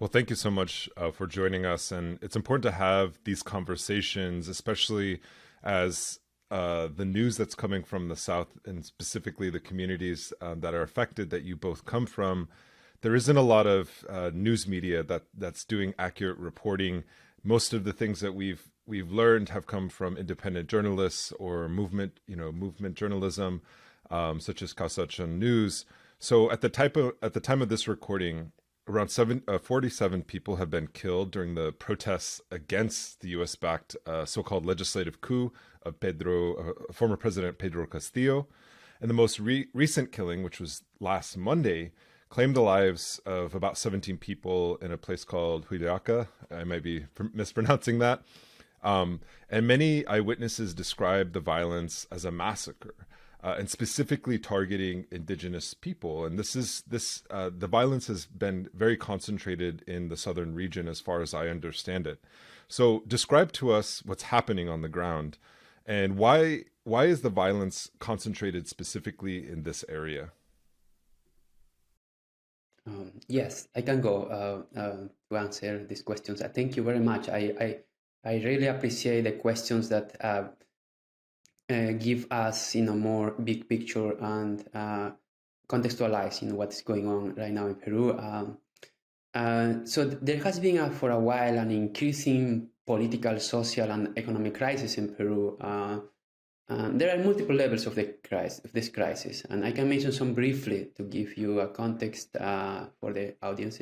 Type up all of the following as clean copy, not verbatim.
Well, thank you so much for joining us. And it's important to have these conversations, especially as the news that's coming from the South and specifically the communities that are affected that you both come from. There isn't a lot of news media that's doing accurate reporting. Most of the things that we've learned have come from independent journalists or movement journalism, such as Kausachan News. So at the time of this recording, around 47 people have been killed during the protests against the U.S.-backed so-called legislative coup of former President Pedro Castillo. And the most recent killing, which was last Monday, claimed the lives of about 17 people in a place called Huiraca. I might be mispronouncing that. And many eyewitnesses described the violence as a massacre. And specifically targeting indigenous people. And the violence has been very concentrated in the southern region as far as I understand it. So describe to us what's happening on the ground and why is the violence concentrated specifically in this area? Yes, I can go to answer these questions. Thank you very much. I really appreciate the questions that give us, more big picture and contextualize, what's going on right now in Peru. So there has been for a while an increasing political, social, and economic crisis in Peru. There are multiple levels of this crisis, and I can mention some briefly to give you a context for the audience.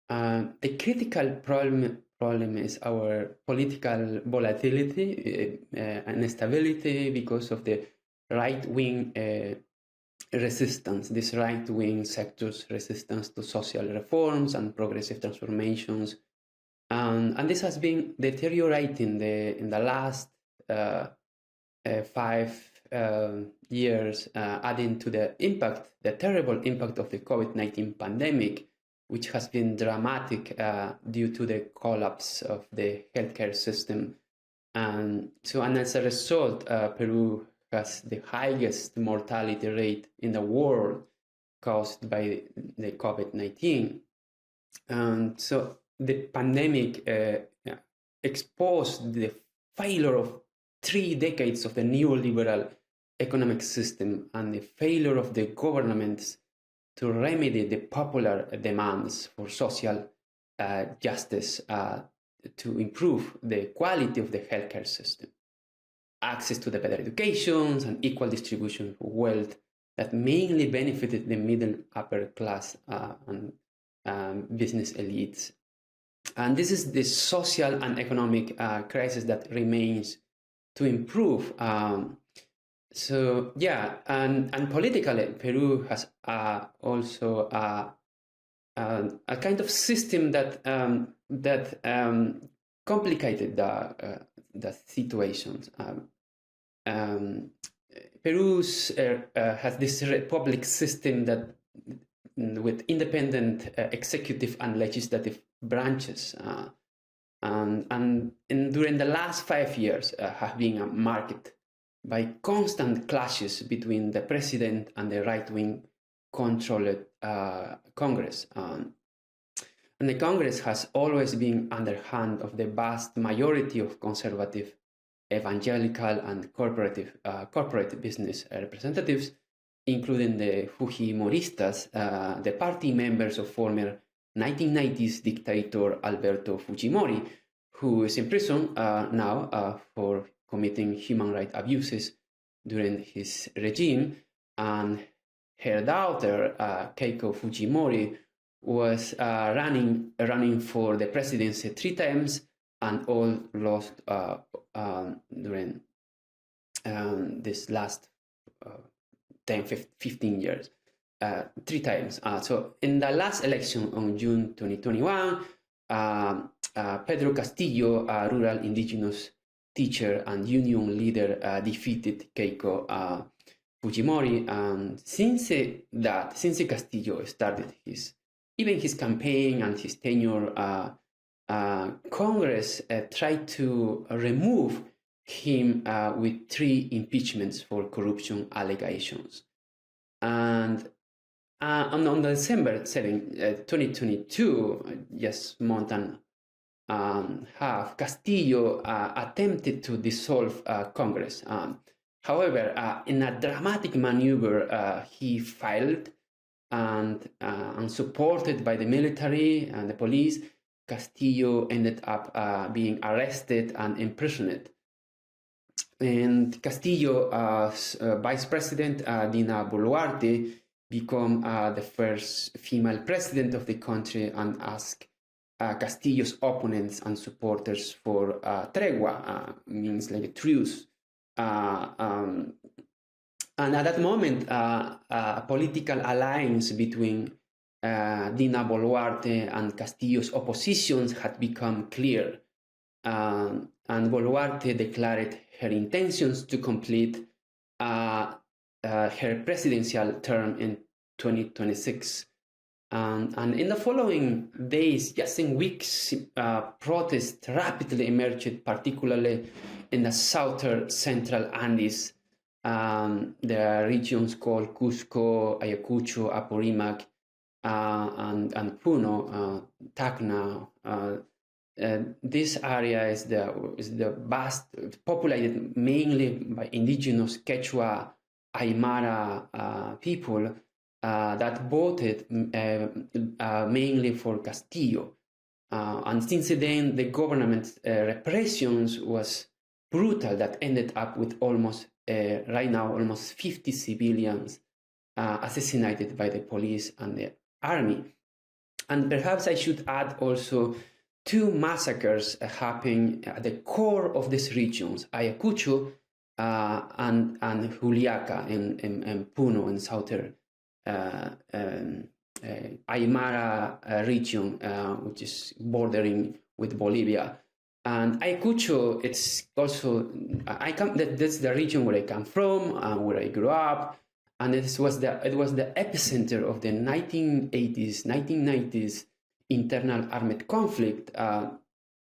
The critical problem is our political volatility and instability because of the right-wing resistance, this right-wing sector's resistance to social reforms and progressive transformations. And this has been deteriorating in the last 5 years, adding to the terrible impact of the COVID-19 pandemic, which has been dramatic due to the collapse of the healthcare system. And as a result, Peru has the highest mortality rate in the world caused by the COVID-19. And so the pandemic exposed the failure of 3 decades of the neoliberal economic system and the failure of the governments to remedy the popular demands for social justice to improve the quality of the healthcare system, access to the better education and equal distribution of wealth that mainly benefited the middle upper class and business elites. And this is the social and economic crisis that remains to improve. And politically, Peru has also a kind of system that complicated the situations. Peru has this republic system that with independent executive and legislative branches, and during the last 5 years have been marked by constant clashes between the president and the right-wing controlled Congress. And the Congress has always been underhand of the vast majority of conservative, evangelical, and corporate business representatives, including the Fujimoristas, the party members of former 1990s dictator Alberto Fujimori, who is in prison now for committing human rights abuses during his regime, and her daughter Keiko Fujimori was running for the presidency 3 times and all lost during this last 10, 15 years, 3 times. So in the last election on June 2021, Pedro Castillo, a rural indigenous teacher and union leader, defeated Keiko Fujimori. And since Castillo started his campaign and his tenure, Congress tried to remove him with 3 impeachments for corruption allegations. And And on December 7, 2022, just month and half, Castillo attempted to dissolve Congress. However, in a dramatic maneuver, he failed, and supported by the military and the police, Castillo ended up being arrested and imprisoned. And Castillo's vice president, Dina Boluarte, became the first female president of the country, and asked Castillo's opponents and supporters for tregua, means like a truce. And at that moment, a political alliance between Dina Boluarte and Castillo's oppositions had become clear. And Boluarte declared her intentions to complete her presidential term in 2026. And in the following days, just in weeks, protests rapidly emerged, particularly in the southern central Andes. There are regions called Cusco, Ayacucho, Apurímac, and Puno, Tacna. This area is the vast, populated mainly by indigenous Quechua, Aymara people that voted mainly for Castillo. And since then, the government repressions was brutal, that ended up with almost, right now, almost 50 civilians assassinated by the police and the army. And perhaps I should add also 2 massacres happening at the core of these regions, Ayacucho and Juliaca in Puno, in southern Aymara region, which is bordering with Bolivia. And Ayacucho, it's also, that's the region where I come from, where I grew up, and it was the epicenter of the 1990s internal armed conflict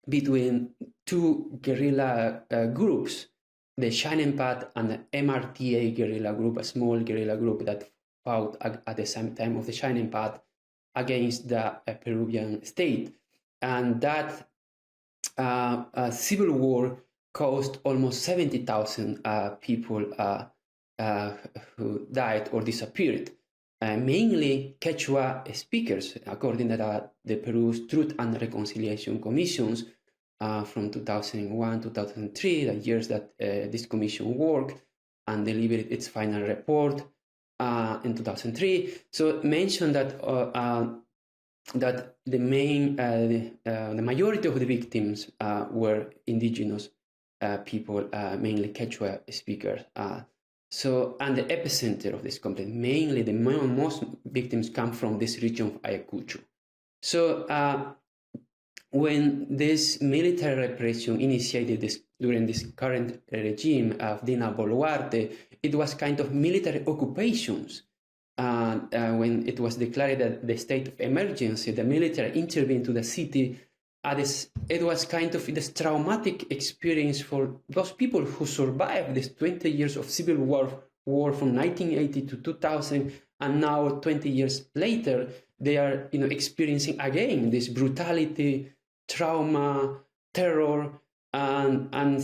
between 2 guerrilla groups, the Shining Path and the MRTA guerrilla group, a small guerrilla group that fought at the same time of the Shining Path against the Peruvian state. And that civil war caused almost 70,000 people who died or disappeared. Mainly Quechua speakers, according to the Peru's Truth and Reconciliation Commissions from 2001, 2003, the years that this commission worked and delivered its final report in 2003. So mentioned that that the majority of the victims were indigenous people, mainly Quechua speakers. And the epicenter of this conflict, mainly the most victims come from this region of Ayacucho. So when this military repression initiated during this current regime of Dina Boluarte, it was kind of military occupations. When it was declared that the state of emergency, the military intervened to the city. It was kind of this traumatic experience for those people who survived this 20 years of civil war from 1980 to 2000, and now 20 years later, they are experiencing again this brutality, trauma, terror, and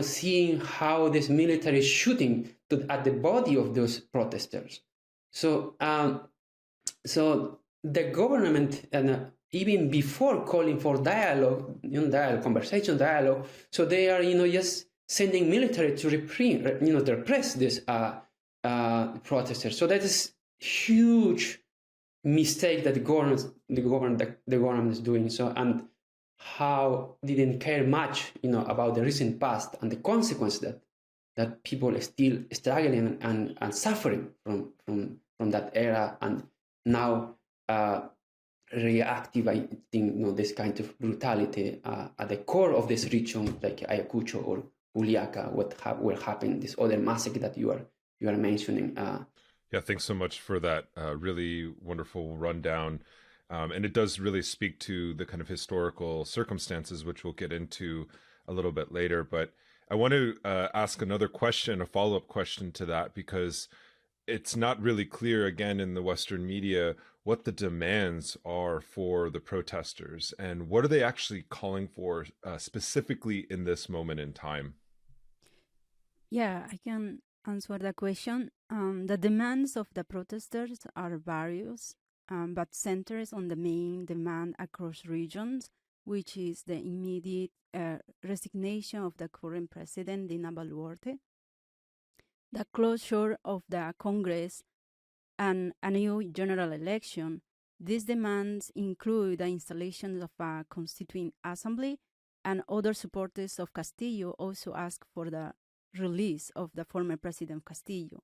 seeing how this military is shooting at the body of those protesters. So the government, even before calling for dialogue, conversation, dialogue, so they are, just sending military to repress this protesters. So that is huge mistake that the government is doing. So, and how didn't care much, about the recent past and the consequence that people are still struggling and suffering from that era, and now reactivating this kind of brutality at the core of this region, like Ayacucho or Juliaca, what happened, this other massacre that you are mentioning. Yeah, thanks so much for that really wonderful rundown. And it does really speak to the kind of historical circumstances, which we'll get into a little bit later. But I want to ask another question, a follow-up question to that, because it's not really clear, again, in the Western media what the demands are for the protesters and what are they actually calling for specifically in this moment in time. Yeah, I can answer the question. The demands of the protesters are various, but centers on the main demand across regions, which is the immediate resignation of the current president, Dina Boluarte, the closure of the Congress, and a new general election. These demands include the installation of a constituent assembly, and other supporters of Castillo also ask for the release of the former President Castillo.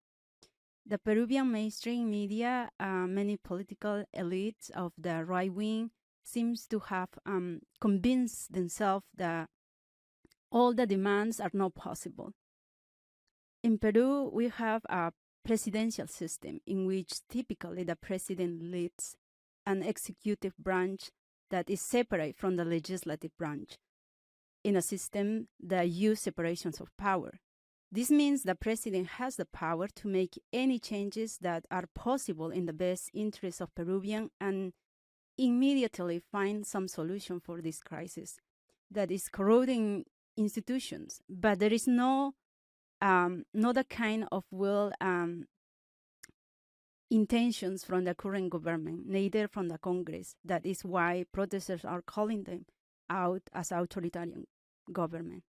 The Peruvian mainstream media, many political elites of the right wing, seems to have convinced themselves that all the demands are not possible. In Peru, we have a presidential system in which typically the president leads an executive branch that is separate from the legislative branch in a system that uses separations of power. This means the president has the power to make any changes that are possible in the best interest of Peruvian and immediately find some solution for this crisis that is corroding institutions. But there is not a kind of will intentions from the current government, neither from the Congress. That is why protesters are calling them out as authoritarian government.